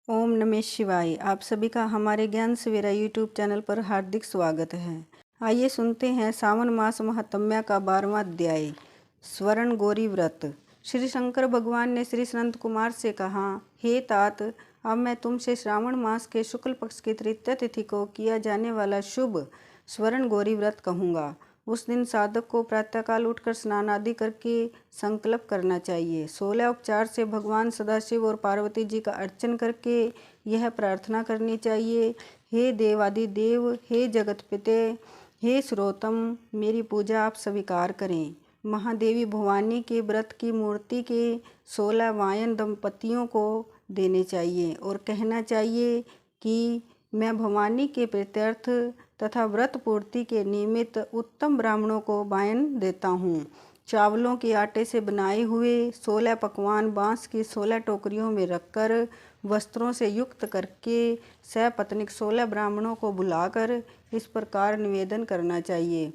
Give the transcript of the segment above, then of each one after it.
ओम नमः शिवाय। आप सभी का हमारे ज्ञान सवेरा यूट्यूब चैनल पर हार्दिक स्वागत है। आइए सुनते हैं सावन मास महात्म्य का 12वां अध्याय, स्वर्ण गौरी व्रत। श्री शंकर भगवान ने श्री संत कुमार से कहा, हे तात, अब मैं तुमसे श्रावण मास के शुक्ल पक्ष की तृतीया तिथि को किया जाने वाला शुभ स्वर्ण गौरी व्रत कहूँगा। उस दिन साधक को प्रातःकाल उठकर स्नान आदि करके संकल्प करना चाहिए। 16 उपचार से भगवान सदाशिव और पार्वती जी का अर्चन करके यह प्रार्थना करनी चाहिए, हे देवादिदेव, हे जगत पिते, हे श्रोतम, मेरी पूजा आप स्वीकार करें। महादेवी भवानी के व्रत की मूर्ति के 16 वायन दंपतियों को देने चाहिए और कहना चाहिए कि मैं भवानी के प्रीत्यर्थ तथा व्रत पूर्ति के निमित्त उत्तम ब्राह्मणों को वायन देता हूँ। चावलों के आटे से बनाए हुए 16 पकवान बांस की 16 टोकरियों में रखकर वस्त्रों से युक्त करके सपत्नीक 16 ब्राह्मणों को बुलाकर इस प्रकार निवेदन करना चाहिए,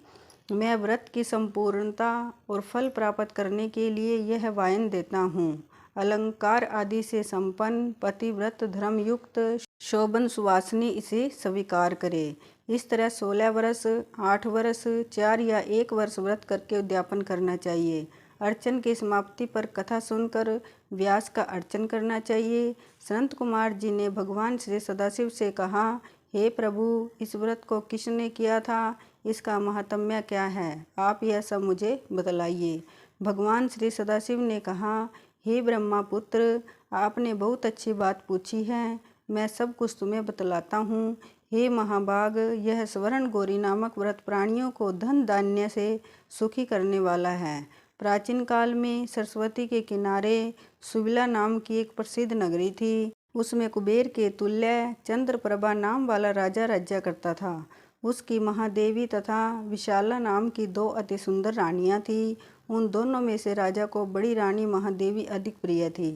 मैं व्रत की संपूर्णता और फल प्राप्त करने के लिए यह वायन देता हूँ। अलंकार आदि से संपन्न पतिव्रत धर्मयुक्त शोभन सुवासिनी इसे स्वीकार करे। इस तरह 16 वर्ष, 8 वर्ष, 4 या 1 वर्ष व्रत करके उद्यापन करना चाहिए। अर्चन की समाप्ति पर कथा सुनकर व्यास का अर्चन करना चाहिए। संत कुमार जी ने भगवान श्री सदाशिव से कहा, हे प्रभु, इस व्रत को किसने किया था, इसका महात्म्य क्या है, आप यह सब मुझे बतलाइए। भगवान श्री सदाशिव ने कहा, हे ब्रह्मापुत्र, आपने बहुत अच्छी बात पूछी है, मैं सब कुछ तुम्हें बतलाता हूँ। हे महाभाग, यह स्वर्ण गौरी नामक व्रत प्राणियों को धन धान्य से सुखी करने वाला है। प्राचीन काल में सरस्वती के किनारे सुविला नाम की एक प्रसिद्ध नगरी थी। उसमें कुबेर के तुल्य चंद्रप्रभा नाम वाला राजा राज्य करता था। उसकी महादेवी तथा विशाला नाम की 2 अति सुंदर रानियां थीं। उन दोनों में से राजा को बड़ी रानी महादेवी अधिक प्रिय थी।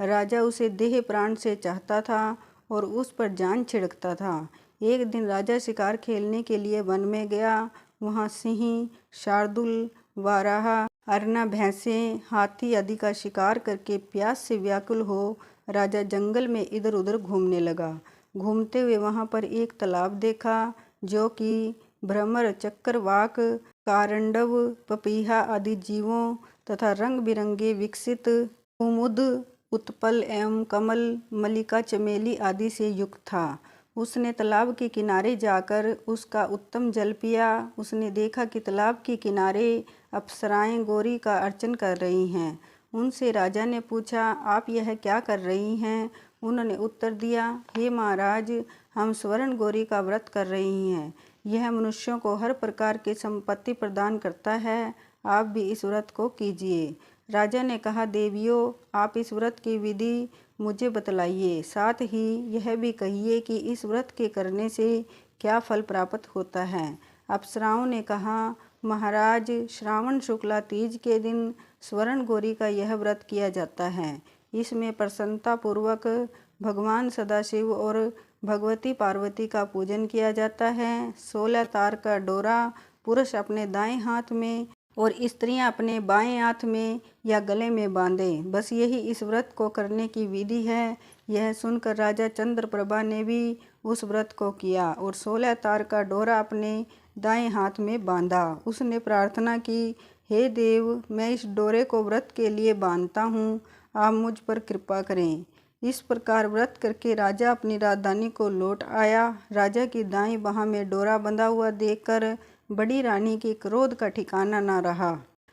राजा उसे देह प्राण से चाहता था और उस पर जान छिड़कता था। एक दिन राजा शिकार खेलने के लिए वन में गया। वहाँ सिंह, शार्दुल, वाराह, अरना, भैंसें, हाथी आदि का शिकार करके प्यास से व्याकुल हो राजा जंगल में इधर उधर घूमने लगा। घूमते हुए वहाँ पर एक तालाब देखा जो कि भ्रमर, चक्रवाक, कारंडव, पपीहा आदि जीवों तथा रंग बिरंगे विकसित कुमुद, उत्पल एवं कमल, मल्लिका, चमेली आदि से युक्त था। उसने तालाब के किनारे जाकर उसका उत्तम जल पिया। उसने देखा कि तालाब के किनारे अप्सराएं गौरी का अर्चन कर रही हैं। उनसे राजा ने पूछा, आप यह क्या कर रही हैं? उन्होंने उत्तर दिया, हे महाराज, हम स्वर्ण गौरी का व्रत कर रही हैं। यह मनुष्यों को हर प्रकार की संपत्ति प्रदान करता है, आप भी इस व्रत को कीजिए। राजा ने कहा, देवियों, आप इस व्रत की विधि मुझे बतलाइए, साथ ही यह भी कहिए कि इस व्रत के करने से क्या फल प्राप्त होता है। अप्सराओं ने कहा, महाराज, श्रावण शुक्ला तीज के दिन स्वर्ण गौरी का यह व्रत किया जाता है। इसमें प्रसन्नता पूर्वक भगवान सदाशिव और भगवती पार्वती का पूजन किया जाता है। 16 तार का डोरा पुरुष अपने दाएं हाथ में और स्त्रियां अपने बाएं हाथ में या गले में बांधें, बस यही इस व्रत को करने की विधि है। यह सुनकर राजा चंद्रप्रभा ने भी उस व्रत को किया और 16 तार का डोरा अपने दाएं हाथ में बांधा। उसने प्रार्थना की, हे देव, मैं इस डोरे को व्रत के लिए बांधता हूँ, आप मुझ पर कृपा करें। इस प्रकार व्रत करके राजा अपनी राजधानी को लौट आया। राजा की दाईं बाह में डोरा बंधा हुआ देखकर बड़ी रानी के क्रोध का ठिकाना न रहा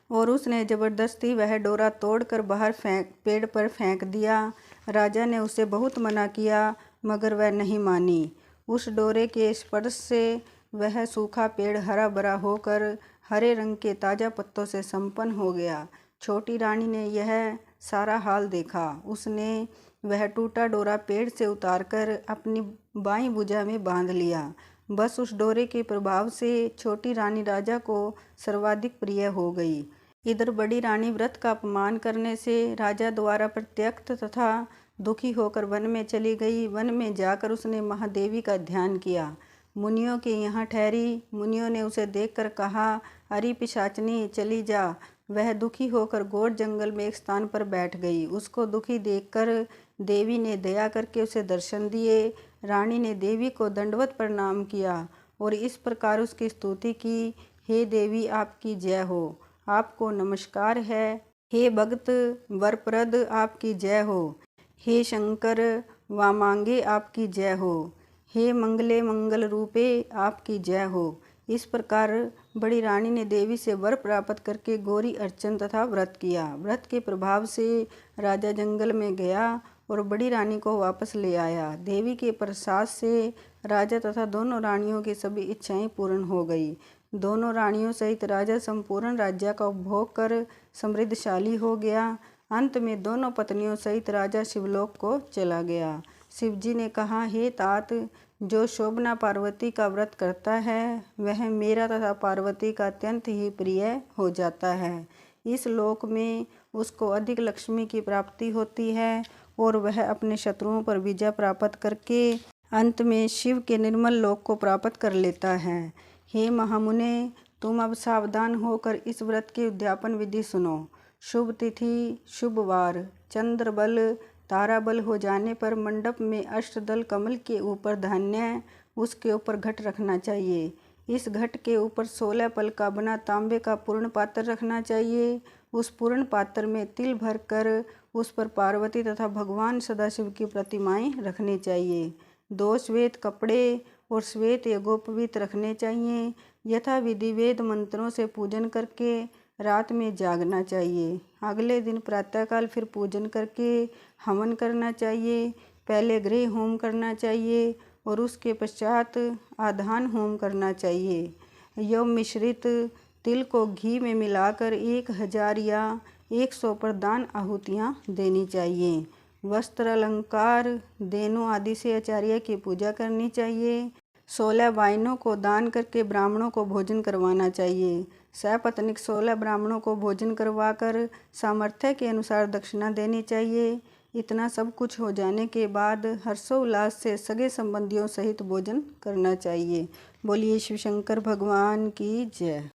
और उसने जबरदस्ती वह डोरा तोड़कर बाहर पेड़ पर फेंक दिया। राजा ने उसे बहुत मना किया मगर वह नहीं मानी। उस डोरे के स्पर्श से वह सूखा पेड़ हरा भरा होकर हरे रंग के ताज़ा पत्तों से संपन्न हो गया। छोटी रानी ने यह सारा हाल देखा। उसने वह टूटा डोरा पेड़ से उतारकर अपनी बाईं भुजा में बांध लिया। बस उस डोरे के प्रभाव से छोटी रानी राजा को सर्वाधिक प्रिय हो गई। इधर बड़ी रानी व्रत का अपमान करने से राजा द्वारा प्रत्यक्त तथा दुखी होकर वन में चली गई। वन में जाकर उसने महादेवी का ध्यान किया। मुनियों के यहाँ ठहरी। मुनियों ने उसे देखकर कहा, अरे पिशाचनी, चली जा। वह दुखी होकर घोर जंगल में एक स्थान पर बैठ गई। उसको दुखी देखकर देवी ने दया करके उसे दर्शन दिए। रानी ने देवी को दंडवत प्रणाम किया और इस प्रकार उसकी स्तुति की, हे देवी आपकी जय हो, आपको नमस्कार है। हे भक्त वरप्रद आपकी जय हो, हे शंकर वामांगे आपकी जय हो, हे मंगले मंगल रूपे आपकी जय हो। इस प्रकार बड़ी रानी ने देवी से वर प्राप्त करके गौरी अर्चन तथा व्रत किया। व्रत के प्रभाव से राजा जंगल में गया और बड़ी रानी को वापस ले आया। देवी के प्रसाद से राजा तथा दोनों रानियों की सभी इच्छाएं पूर्ण हो गई। दोनों रानियों सहित राजा संपूर्ण राज्य का उपभोग कर समृद्धशाली हो गया। अंत में दोनों पत्नियों सहित राजा शिवलोक को चला गया। शिवजी ने कहा, हे तात, जो शोभना पार्वती का व्रत करता है वह मेरा तथा पार्वती का अत्यंत ही प्रिय हो जाता है। इस लोक में उसको अधिक लक्ष्मी की प्राप्ति होती है और वह अपने शत्रुओं पर विजय प्राप्त करके अंत में शिव के निर्मल लोक को प्राप्त कर लेता है। हे महामुने, तुम अब सावधान होकर इस व्रत की उद्यापन विधि सुनो। शुभ तिथि, शुभ वार, चंद्र बल, तारा बल हो जाने पर मंडप में अष्टदल कमल के ऊपर धान्य, उसके ऊपर घट रखना चाहिए। इस घट के ऊपर 16 पल का बना तांबे का पूर्ण पात्र रखना चाहिए। उस पूर्ण पात्र में तिल भरकर उस पर पार्वती तथा भगवान सदाशिव की प्रतिमाएं रखनी चाहिए। 2 श्वेत कपड़े और श्वेत यज्ञोपवीत रखने चाहिए। यथा विधि वेद मंत्रों से पूजन करके रात में जागना चाहिए। अगले दिन प्रातःकाल फिर पूजन करके हवन करना चाहिए। पहले गृह होम करना चाहिए और उसके पश्चात आधान होम करना चाहिए। यव मिश्रित तिल को घी में मिलाकर 1000 या 100 प्रदान आहुतियाँ देनी चाहिए। वस्त्र अलंकार देनों आदि से आचार्य की पूजा करनी चाहिए। 16 वाइनों को दान करके ब्राह्मणों को भोजन करवाना चाहिए। सपत्नीक 16 ब्राह्मणों को भोजन करवाकर सामर्थ्य के अनुसार दक्षिणा देनी चाहिए। इतना सब कुछ हो जाने के बाद हर्षोल्लास से सगे संबंधियों सहित भोजन करना चाहिए। बोलिए शिव शंकर भगवान की जय।